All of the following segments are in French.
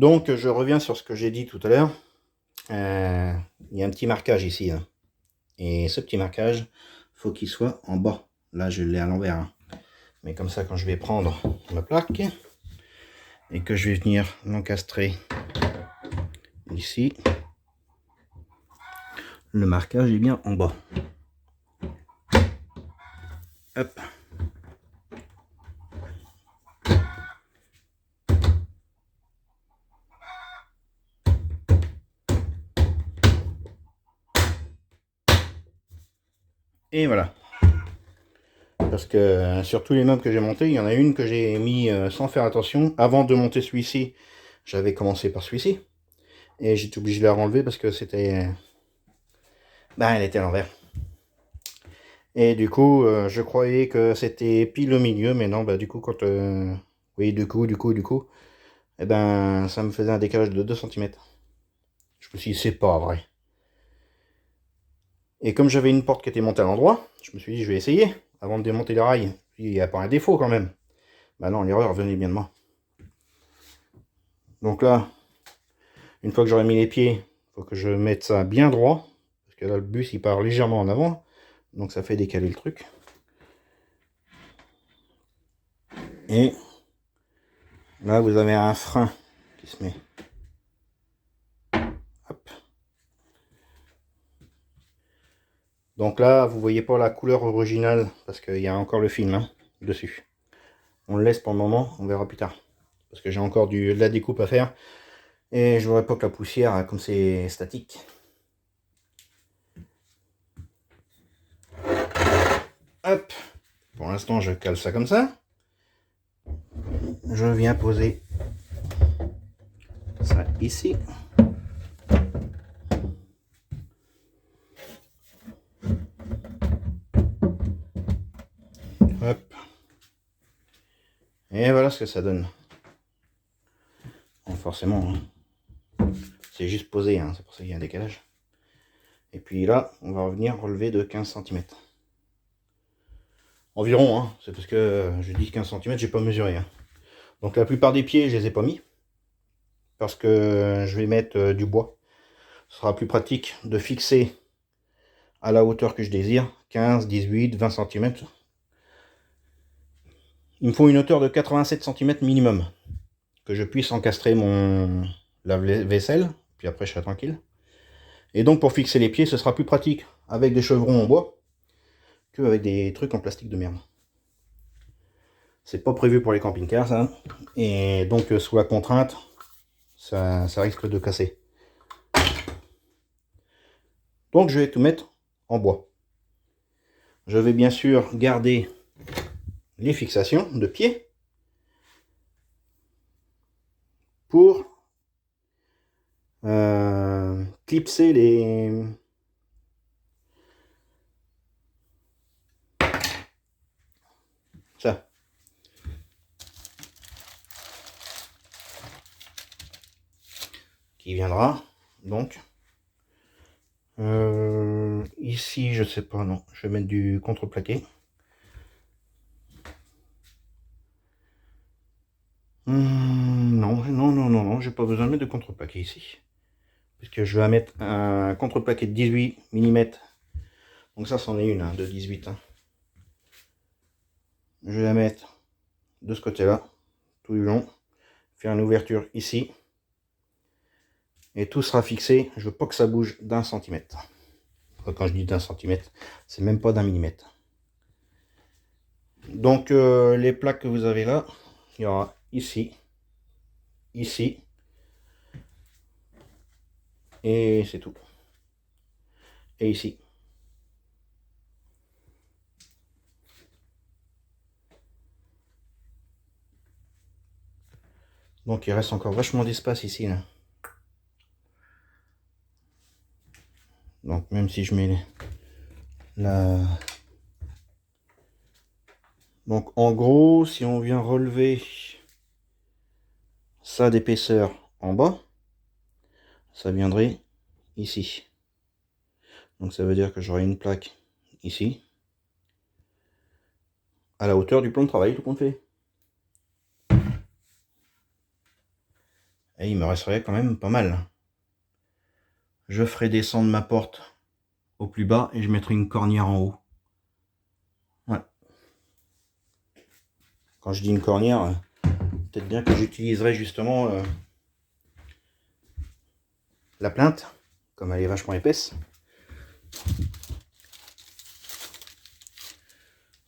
Donc je reviens sur ce que j'ai dit tout à l'heure. Il y a un petit marquage ici, hein. Et ce petit marquage, faut qu'il soit en bas. Là je l'ai à l'envers, hein. Mais comme ça, quand je vais prendre ma plaque et que je vais venir l'encastrer ici, le marquage est bien en bas. Hop. Et voilà. Parce que sur tous les meubles que j'ai montés, il y en a une que j'ai mis sans faire attention. Avant de monter celui-ci, j'avais commencé par celui-ci. Et j'étais obligé de la renlever parce que c'était... Ben, elle était à l'envers. Et du coup, je croyais que c'était pile au milieu, mais non, bah du coup, quand... oui, du coup, eh ben, ça me faisait un décalage de 2 cm. Je me suis dit, c'est pas vrai. Et comme j'avais une porte qui était montée à l'endroit, je me suis dit, je vais essayer, avant de démonter les rails. Il n'y a pas un défaut quand même. Bah non, l'erreur venait bien de moi. Donc là, une fois que j'aurai mis les pieds, il faut que je mette ça bien droit. Parce que là, le bus, il part légèrement en avant. Donc ça fait décaler le truc. Et là, vous avez un frein qui se met. Hop. Donc là, vous voyez pas la couleur originale, parce qu'il y a encore le film, hein, dessus. On le laisse pour le moment, on verra plus tard. Parce que j'ai encore de la découpe à faire. Et je voudrais pas que la poussière, comme c'est statique. Hop. Pour l'instant, je cale ça comme ça. Je viens poser ça ici. Hop. Et voilà ce que ça donne. Bon, forcément, hein, c'est juste posé, hein, c'est pour ça qu'il y a un décalage. Et puis là, on va revenir relever de 15 cm. Environ, hein, c'est parce que je dis 15 cm, j'ai pas mesuré. Hein. Donc la plupart des pieds, je les ai pas mis. Parce que je vais mettre du bois. Ce sera plus pratique de fixer à la hauteur que je désire, 15, 18, 20 cm. Il me faut une hauteur de 87 cm minimum, que je puisse encastrer mon lave-vaisselle, puis après je serai tranquille. Et donc pour fixer les pieds, ce sera plus pratique avec des chevrons en bois que avec des trucs en plastique de merde. C'est pas prévu pour les camping-cars ça, et donc sous la contrainte, ça risque de casser. Donc je vais tout mettre en bois. Je vais bien sûr garder les fixations de pieds pour clipser les... ça. Qui viendra, donc. Ici, je sais pas, non. Je vais mettre du contreplaqué. Non, j'ai pas besoin de mettre de contreplaqué ici. Puisque je vais mettre un contreplaqué de 18 mm. Donc ça, c'en est une, hein, de 18. Hein. Je vais la mettre de ce côté-là, tout du long. Faire une ouverture ici. Et tout sera fixé. Je veux pas que ça bouge d'un centimètre. Quand je dis d'un centimètre, c'est même pas d'un millimètre. Donc les plaques que vous avez là, il y aura ici, ici, et c'est tout. Et ici. Donc il reste encore vachement d'espace ici là. Donc même si je mets la... Donc en gros, si on vient relever ça d'épaisseur en bas, ça viendrait ici. Donc ça veut dire que j'aurai une plaque ici, à la hauteur du plan de travail, tout compte fait. Et il me resterait quand même pas mal. Je ferai descendre ma porte au plus bas et je mettrai une cornière en haut. Voilà. Quand je dis une cornière, peut-être bien que j'utiliserai justement la plainte, comme elle est vachement épaisse.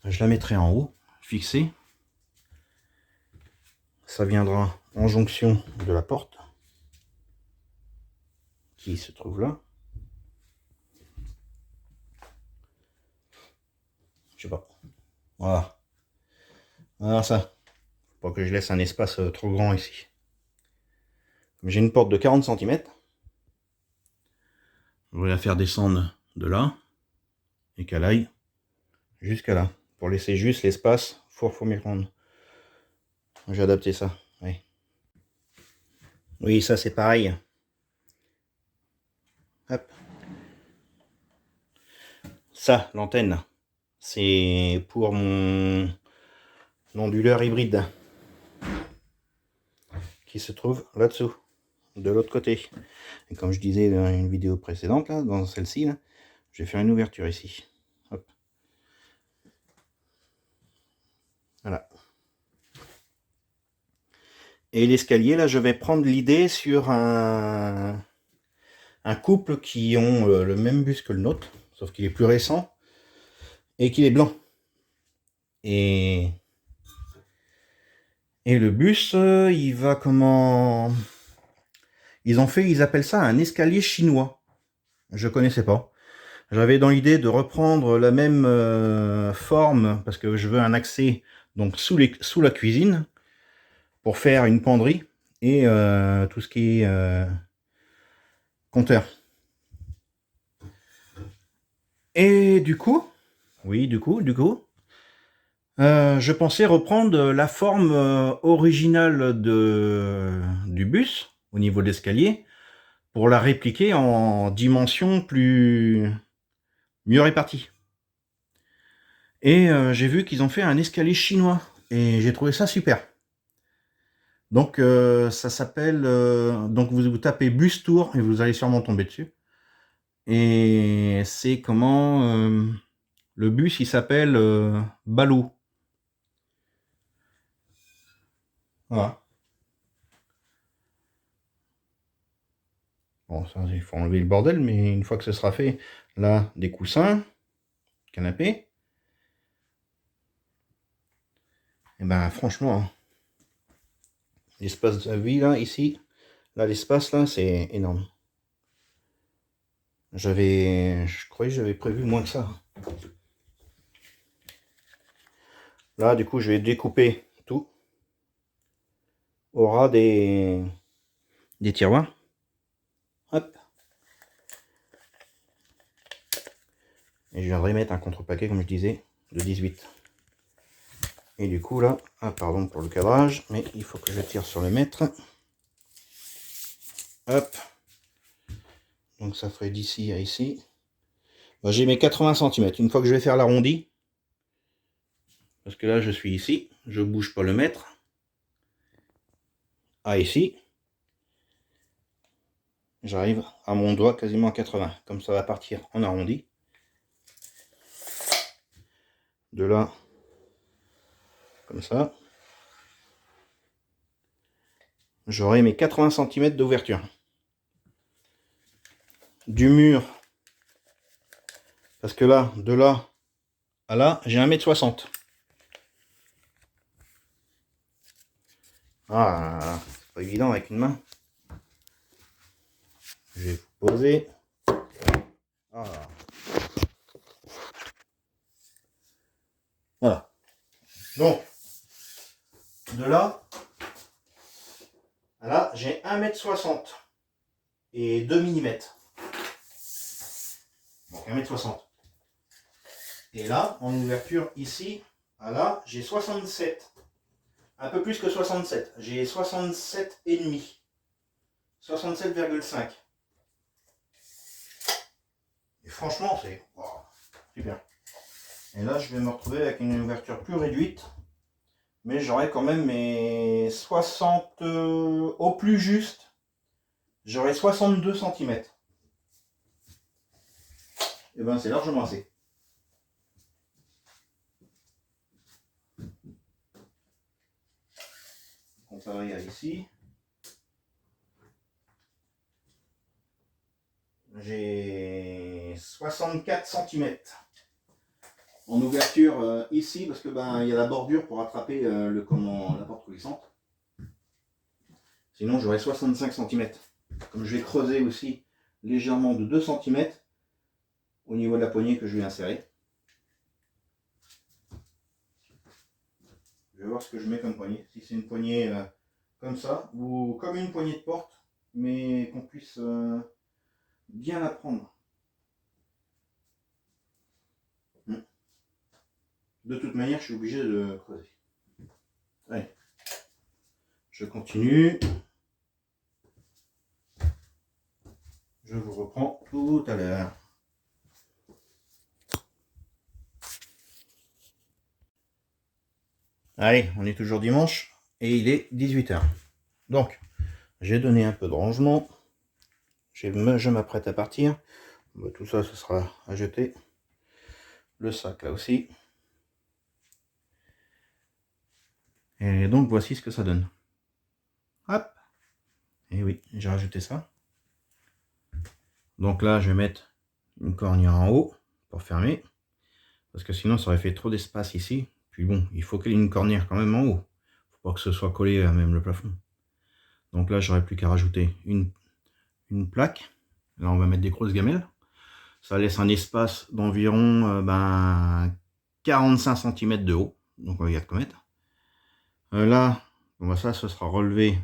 Je la mettrai en haut, fixée. Ça viendra en jonction de la porte qui se trouve là. Je sais pas. Voilà. Voilà ça. Pour que je laisse un espace trop grand ici. Comme j'ai une porte de 40 cm, je vais la faire descendre de là et qu'elle aille jusqu'à là. Pour laisser juste l'espace four micro-ondes. J'ai adapté ça. Oui, oui, ça c'est pareil. Hop. Ça, l'antenne, c'est pour mon onduleur hybride qui se trouve là-dessous, de l'autre côté. Et comme je disais dans une vidéo précédente, là, dans celle-ci, là, je vais faire une ouverture ici. Hop. Voilà. Et l'escalier, là, je vais prendre l'idée sur un couple qui ont le même bus que le nôtre, sauf qu'il est plus récent et qu'il est blanc. Et le bus, il va comment... Ils appellent ça un escalier chinois. Je connaissais pas. J'avais dans l'idée de reprendre la même forme, parce que je veux un accès donc sous la cuisine, pour faire une penderie et tout ce qui est compteur. Et du coup, je pensais reprendre la forme originale du bus, au niveau de l'escalier, pour la répliquer en dimension mieux répartie. Et j'ai vu qu'ils ont fait un escalier chinois, et j'ai trouvé ça super. Donc ça s'appelle, donc vous tapez bus tour, et vous allez sûrement tomber dessus. Et c'est comment, le bus il s'appelle Balou. Voilà. Bon, ça, il faut enlever le bordel, mais une fois que ce sera fait, là, des coussins, canapé. Et ben, franchement, l'espace de vie, là, ici, là, l'espace, là, c'est énorme. Je croyais que j'avais prévu moins que ça. Là, du coup, je vais découper tout au ras des tiroirs. Hop. Et je viendrai mettre un contrepaquet, comme je disais, de 18. Et du coup, là, pardon pour le cadrage, mais il faut que je tire sur le mètre. Hop. Donc ça ferait d'ici à ici. Bah, j'ai mes 80 cm. Une fois que je vais faire l'arrondi, parce que là je suis ici, je bouge pas le mètre. À ici. J'arrive à mon doigt quasiment à 80. Comme ça va partir en arrondi. De là, comme ça. J'aurai mes 80 cm d'ouverture. Du mur. Parce que là, de là à là, j'ai 1,60 m. Ah, c'est pas évident avec une main. Je vais vous poser. Ah. Voilà. Donc, de là à là, j'ai 1,60 m et 2 mm. Donc 1,60 m. Et là, en ouverture ici, à là, j'ai 67. Un peu plus que 67. J'ai 67,5. 67,5. Et franchement, c'est super. Et là, je vais me retrouver avec une ouverture plus réduite Mais j'aurai quand même mes 60, au plus juste, j'aurai 62 centimètres. Et ben c'est largement assez. Comparé à ici, j'ai 64 centimètres en ouverture ici, parce que ben il y a la bordure pour attraper la porte coulissante. Sinon j'aurai 65 centimètres. Comme je vais creuser aussi légèrement de 2 centimètres au niveau de la poignée que je vais insérer. Je vais voir ce que je mets comme poignée. Si c'est une poignée comme ça, ou comme une poignée de porte, mais qu'on puisse bien la prendre. De toute manière, je suis obligé de creuser. Allez, je continue. Je vous reprends tout à l'heure. Allez, on est toujours dimanche et il est 18 h. Donc, j'ai donné un peu de rangement. Je m'apprête à partir. Tout ça, ce sera à jeter. Le sac là aussi. Et donc, voici ce que ça donne. Hop. Et oui, j'ai rajouté ça. Donc là, je vais mettre une cornière en haut pour fermer. Parce que sinon, ça aurait fait trop d'espace ici. Puis bon, il faut qu'il y ait une cornière quand même en haut. Faut pas que ce soit collé à même le plafond. Donc là, j'aurais plus qu'à rajouter une plaque. Là, on va mettre des grosses gamelles. Ça laisse un espace d'environ 45 cm de haut. Donc il y a de quoi mettre. Là, bon, ça, ce sera relevé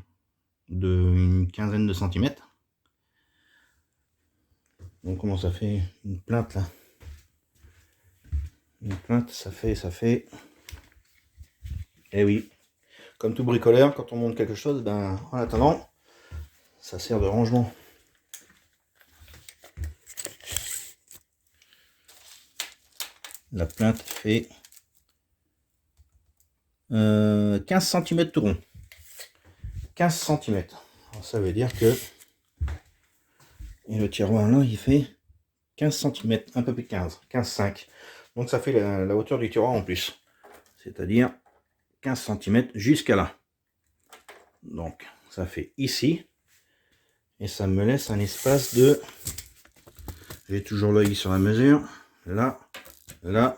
d'une quinzaine de centimètres. Donc comment ça fait une plainte là? Une plainte, ça fait. Eh oui, comme tout bricoleur, quand on monte quelque chose, en attendant, ça sert de rangement. La plainte fait 15 cm tout rond. 15 cm. Alors, ça veut dire que... Et le tiroir là, il fait 15 cm, un peu plus de 15, 15,5. Donc ça fait la hauteur du tiroir en plus. C'est-à-dire 15 cm jusqu'à là. Donc ça fait ici. Et ça me laisse un espace de... J'ai toujours l'œil sur la mesure. Là, là.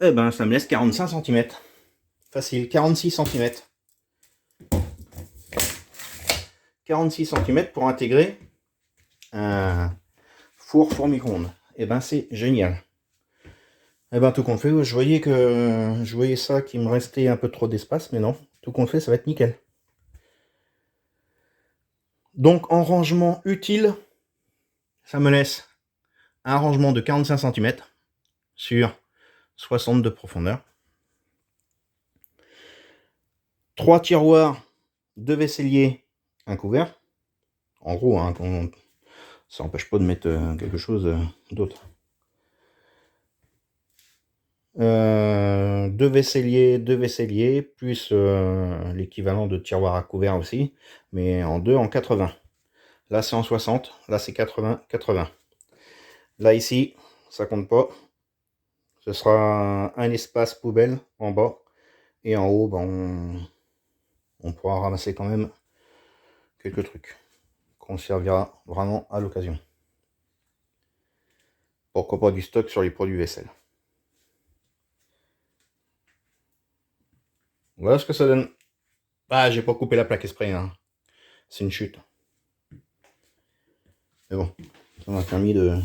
Eh ben ça me laisse 45 cm. Facile, 46 cm. 46 cm pour intégrer un four micro-ondes. Et ben c'est génial. Et ben tout compte fait, je voyais ça qu'il me restait un peu trop d'espace, mais non, tout compte fait, ça va être nickel. Donc en rangement utile, ça me laisse un rangement de 45 cm sur 60 de profondeur. 3 tiroirs, 2 vaisseliers, un couvert. En gros, hein, ça n'empêche pas de mettre quelque chose d'autre. 2 vaisseliers, plus l'équivalent de tiroir à couvert aussi, mais en 2 en 80. Là c'est en 60, là c'est 80. Là ici, ça compte pas. Ce sera un espace poubelle en bas, et en haut, on pourra ramasser quand même quelques trucs qu'on servira vraiment à l'occasion. Pourquoi pas du stock sur les produits vaisselle. Voilà ce que ça donne. Ah, j'ai pas coupé la plaque exprès, hein. C'est une chute. Mais bon, ça m'a permis de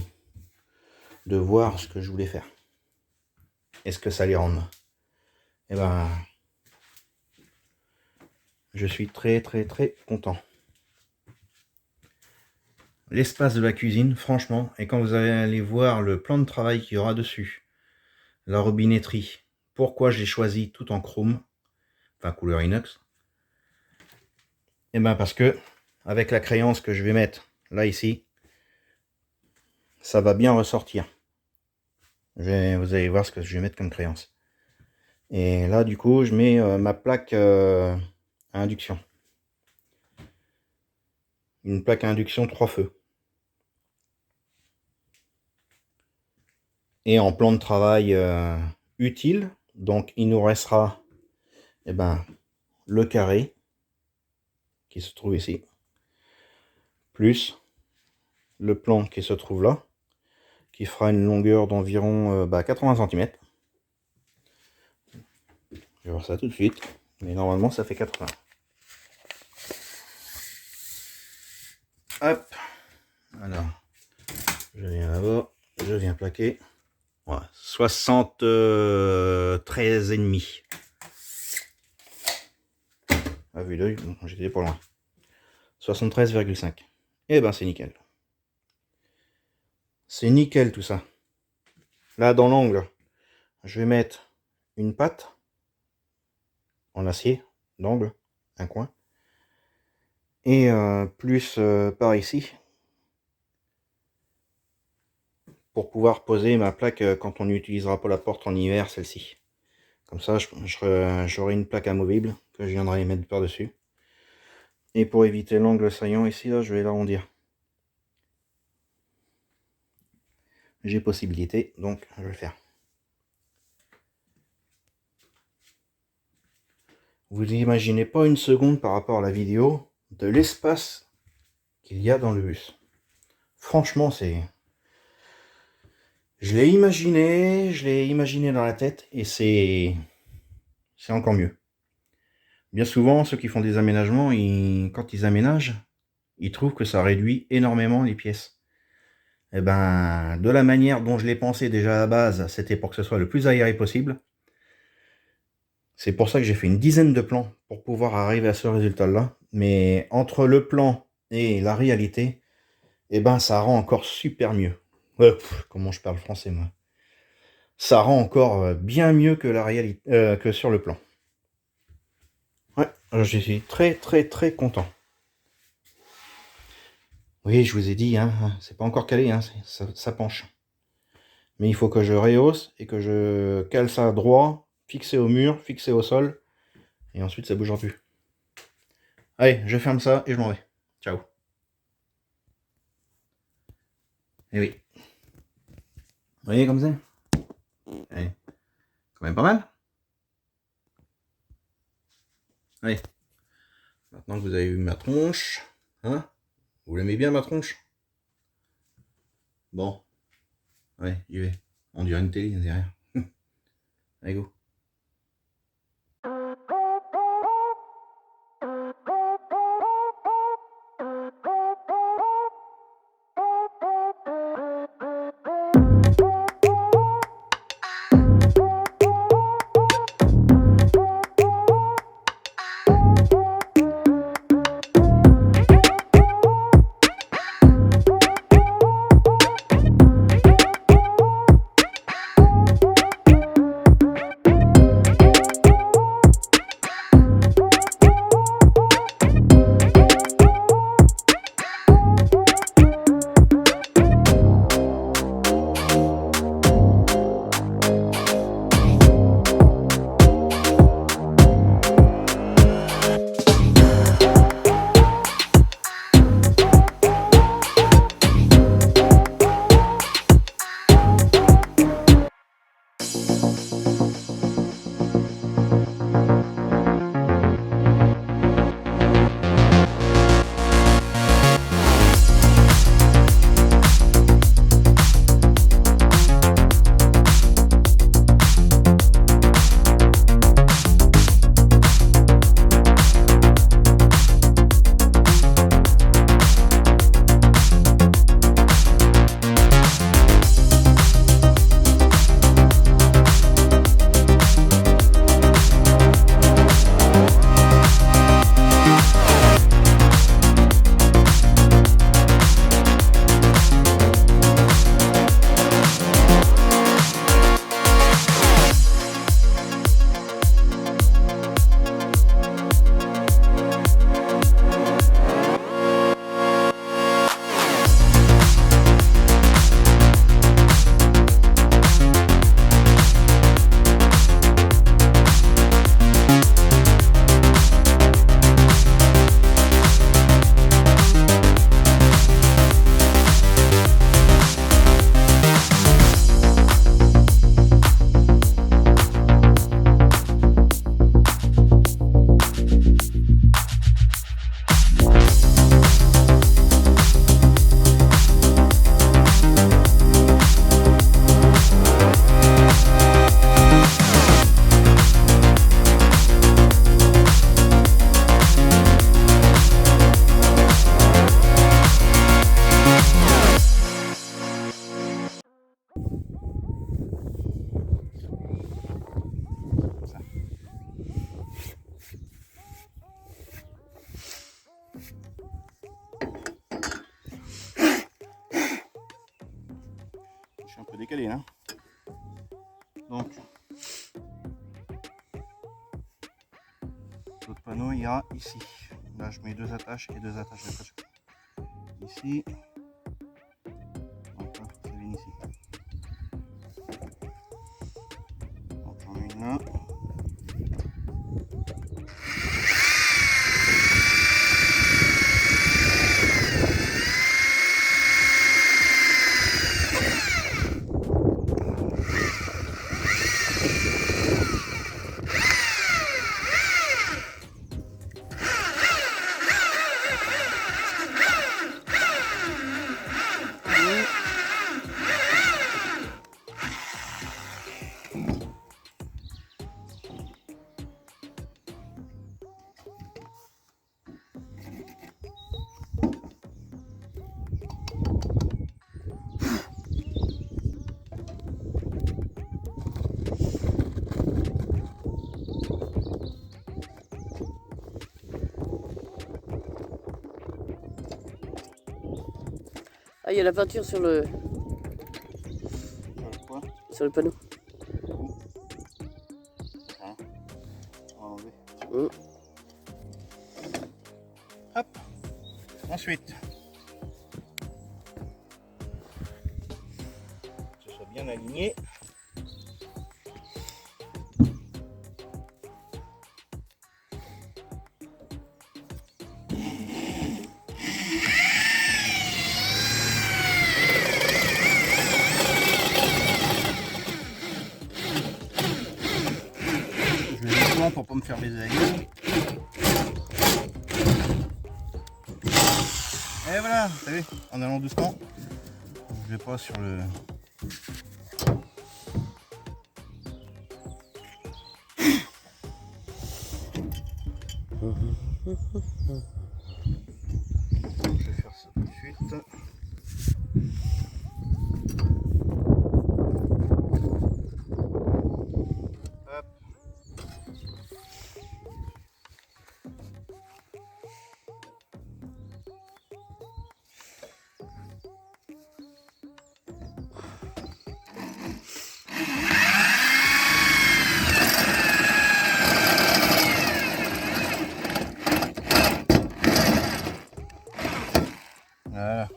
voir ce que je voulais faire. Est-ce que ça les rend? Eh ben, je suis très content. L'espace de la cuisine, franchement, et quand vous allez voir le plan de travail qu'il y aura dessus, la robinetterie, pourquoi j'ai choisi tout en chrome, enfin couleur inox, et ben parce que avec la créance que je vais mettre là ici, ça va bien ressortir. Vous allez voir ce que je vais mettre comme créance. Et là, du coup, je mets ma plaque à induction. Une plaque à induction 3 feux. Et en plan de travail utile, donc il nous restera le carré qui se trouve ici, plus le plan qui se trouve là, qui fera une longueur d'environ 80 cm. Je vais voir ça tout de suite, mais normalement ça fait 80. Hop, alors je viens là-bas, je viens plaquer. Voilà, 73,5. À vue d'œil, bon, j'étais pas loin. 73,5. Et ben c'est nickel. C'est nickel tout ça. Là dans l'angle, je vais mettre une patte en acier d'angle, un coin. Et plus par ici. Pour pouvoir poser ma plaque quand on n'utilisera pas la porte en hiver, celle-ci. Comme ça, j'aurai une plaque amovible que je viendrai mettre par-dessus. Et pour éviter l'angle saillant ici, là, je vais l'arrondir. J'ai possibilité, donc je vais le faire. Vous n'imaginez pas une seconde par rapport à la vidéo de l'espace qu'il y a dans le bus. Franchement, c'est... Je l'ai imaginé dans la tête et c'est encore mieux. Bien souvent, ceux qui font des aménagements, quand ils aménagent, ils trouvent que ça réduit énormément les pièces. Et ben, de la manière dont je l'ai pensé déjà à la base, c'était pour que ce soit le plus aéré possible. C'est pour ça que j'ai fait une dizaine de plans pour pouvoir arriver à ce résultat-là. Mais entre le plan et la réalité, et ben, ça rend encore super mieux. Comment je parle français, moi. Ça rend encore bien mieux que la réalité, que sur le plan. Ouais, je suis très très content. Oui, je vous ai dit, hein, c'est pas encore calé, hein, ça penche. Mais il faut que je rehausse et que je cale ça droit, fixé au mur, fixé au sol. Et ensuite, ça bougera plus. Allez, je ferme ça et je m'en vais. Ciao. Et oui. Vous voyez comme ça? Allez. Quand même pas mal. Allez. Maintenant que vous avez vu ma tronche, hein? Vous l'aimez bien ma tronche? Bon. Ouais, j'y vais. On dirait une télé, c'est rien. Allez, go. Je suis un peu décalé là. Donc, l'autre panneau ira ici. Là, je mets 2 attaches et 2 attaches de pression. Ici. Donc là, ça vient ici. Donc j'en mets une là. Ah, il y a la peinture sur le Quoi? sur le panneau. Hein, on va enlever. Hop. Ensuite, que ce soit bien aligné. Je le mets souvent pour pas me faire baiser la gueule. Et voilà, t'as vu, en allant doucement, je vais pas sur le... Je vais faire ça tout de suite. Hop. Voilà.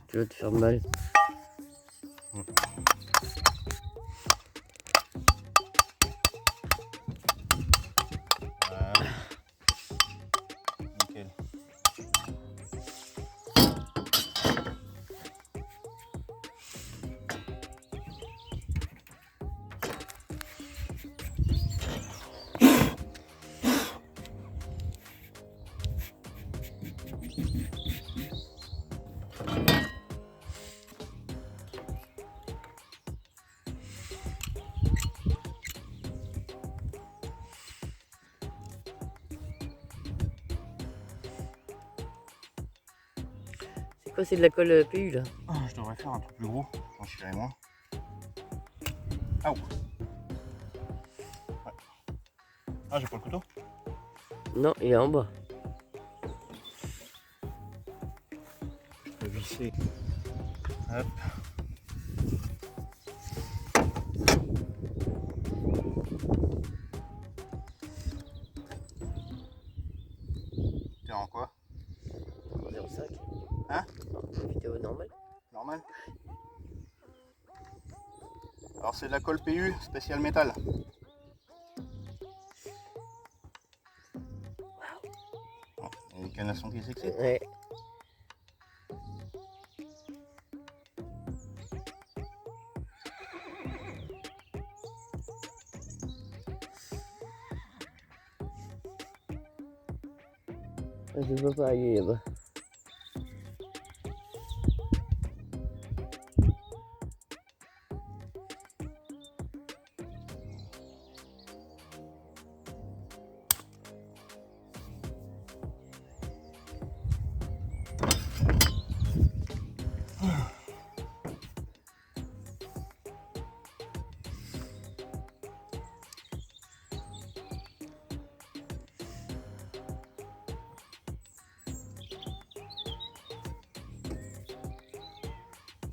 Tu vas te faire mal. Voilà. Nickel. C'est quoi, c'est de la colle PU là? Ah, je devrais faire un truc plus gros, j'en chierai moins. Ah, ouais. Ah, j'ai pas le couteau. Non, il est en bas. Je peux visser. Hop. T'es en quoi? 0,5. Hein? Vidéo normale. Normal. Alors c'est de la colle PU spécial métal. Oh, il y a des canassons qui s'excitent. Ouais. Je ne vois pas aller là-bas.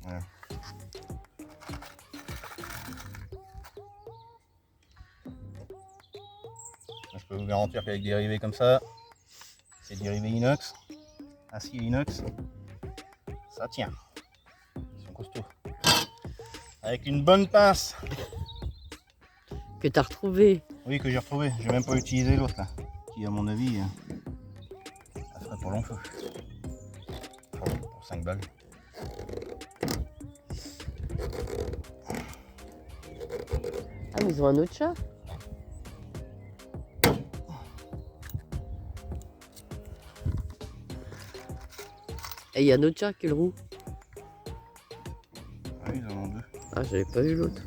Voilà. Je peux vous garantir qu'avec des rivets comme ça, c'est des rivets inox, acier inox, ça tient. Ils sont costauds. Avec une bonne pince. Que t'as retrouvé. Oui, que j'ai retrouvé. J'ai même pas utilisé l'autre là, qui à mon avis, ça serait pour long feu. Pour 5 balles. Ah, mais ils ont un autre chat. Et il y a un autre chat qui est le roux. Ah oui, ils en ont deux. Ah, j'avais pas vu l'autre.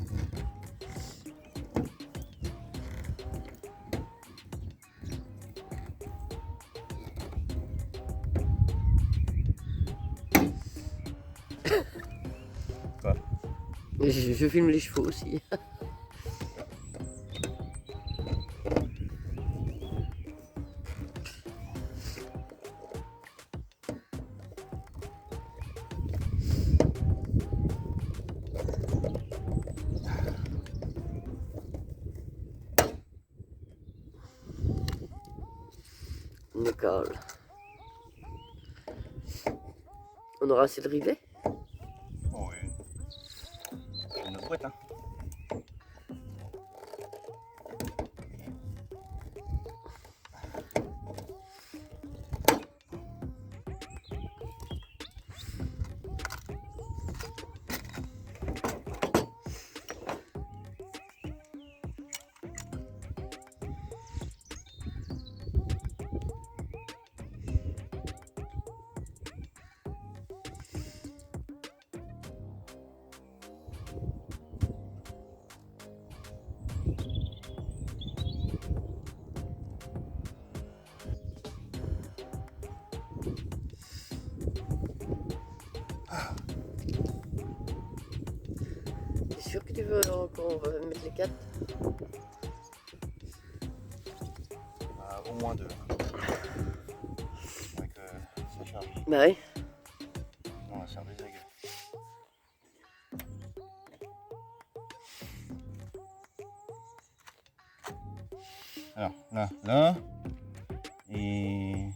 Quoi? Je filme les chevaux aussi. Nicole. On aura assez de rivets? Oh oui. C'est une boîte, hein. T'es sûr que tu veux qu'on va mettre les 4? Au moins deux. Faudrait que ça charge. Bah oui. Non, on va se faire des aiguilles. Alors, là, et